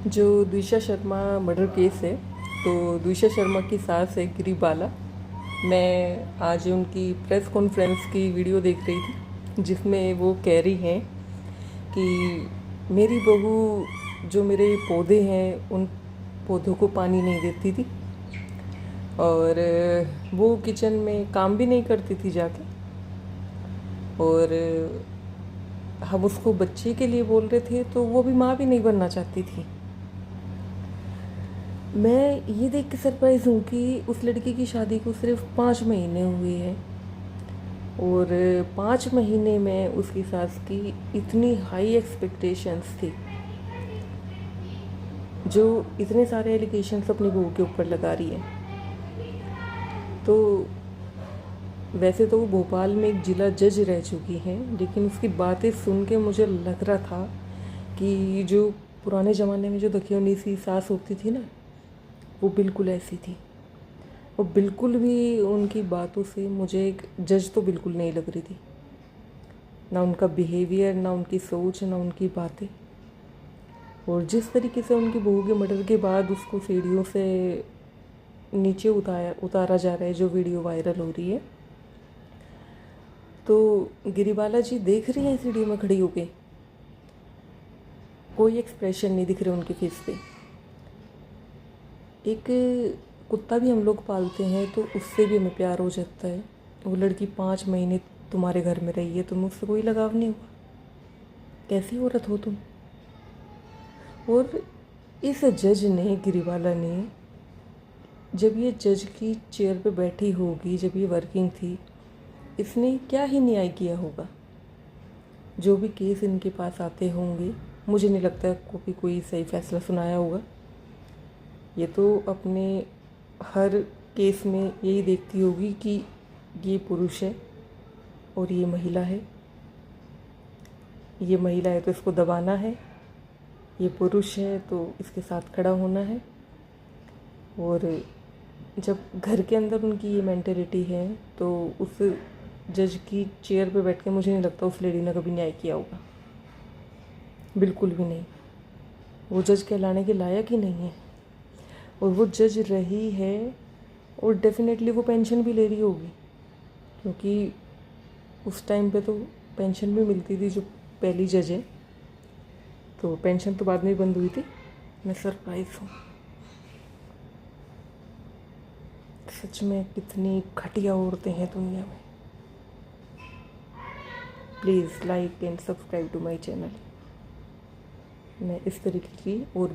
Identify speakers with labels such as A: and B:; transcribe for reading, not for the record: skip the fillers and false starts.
A: जो द्विशा Sharma murder case है, तो द्विशा शर्मा की सास है गिरिबाला। मैं आज उनकी प्रेस कॉन्फ्रेंस की वीडियो देख रही थी, जिसमें वो कह रही हैं कि मेरी बहू जो मेरे पौधे हैं उन पौधों को पानी नहीं देती थी और वो किचन में काम भी नहीं करती थी जाके, और हम उसको बच्चे के लिए बोल रहे थे तो वो भी माँ भी नहीं बनना चाहती थी। मैं ये देख के सरप्राइज़ हूँ कि उस लड़की की शादी को सिर्फ 5 महीने हुए हैं और 5 महीने में उसकी सास की इतनी हाई एक्सपेक्टेशंस थी, जो इतने सारे एलिगेशंस अपनी बहू के ऊपर लगा रही है। तो वैसे तो वो भोपाल में एक जिला जज रह चुकी हैं, लेकिन उसकी बातें सुन के मुझे लग रहा था कि जो पुराने ज़माने में जो दखियोनी सी सास होती थी ना, वो बिल्कुल ऐसी थी। वो बिल्कुल भी उनकी बातों से मुझे एक जज तो बिल्कुल नहीं लग रही थी, ना उनका बिहेवियर, ना उनकी सोच, ना उनकी बातें। और जिस तरीके से उनकी बहू के मर्डर के बाद उसको सीढ़ियों से नीचे उतारा जा रहा है, जो वीडियो वायरल हो रही है, तो गिरिबाला जी देख रही हैं सीढ़ियों में खड़ी होके, कोई एक्सप्रेशन नहीं दिख रहे उनके फेस पे। एक कुत्ता भी हम लोग पालते हैं तो उससे भी हमें प्यार हो जाता है। वो लड़की 5 महीने तुम्हारे घर में रही है, तुम्हें उससे कोई लगाव नहीं हुआ? कैसी औरत हो तुम? और इस जज ने, गिरिबाला ने, जब ये जज की चेयर पे बैठी होगी, जब ये वर्किंग थी, इसने क्या ही न्याय किया होगा। जो भी केस इनके पास आते होंगे, मुझे नहीं लगता कोई सही फैसला सुनाया होगा। ये तो अपने हर केस में यही देखती होगी कि ये पुरुष है और ये महिला है, ये महिला है तो इसको दबाना है, ये पुरुष है तो इसके साथ खड़ा होना है। और जब घर के अंदर उनकी ये मेंटेलिटी है, तो उस जज की चेयर पे बैठ के मुझे नहीं लगता उस लेडी ने कभी न्याय किया होगा, बिल्कुल भी नहीं। वो जज कहलाने के लायक ही नहीं है। और वो जज रही है और डेफिनेटली वो पेंशन भी ले रही होगी, क्योंकि उस टाइम पे तो पेंशन भी मिलती थी जो पहली जज है, तो पेंशन तो बाद में ही बंद हुई थी। मैं सरप्राइज हूँ सच में, कितनी घटिया औरतें हैं दुनिया में। Please like and subscribe to my channel. मैं इस तरीके की और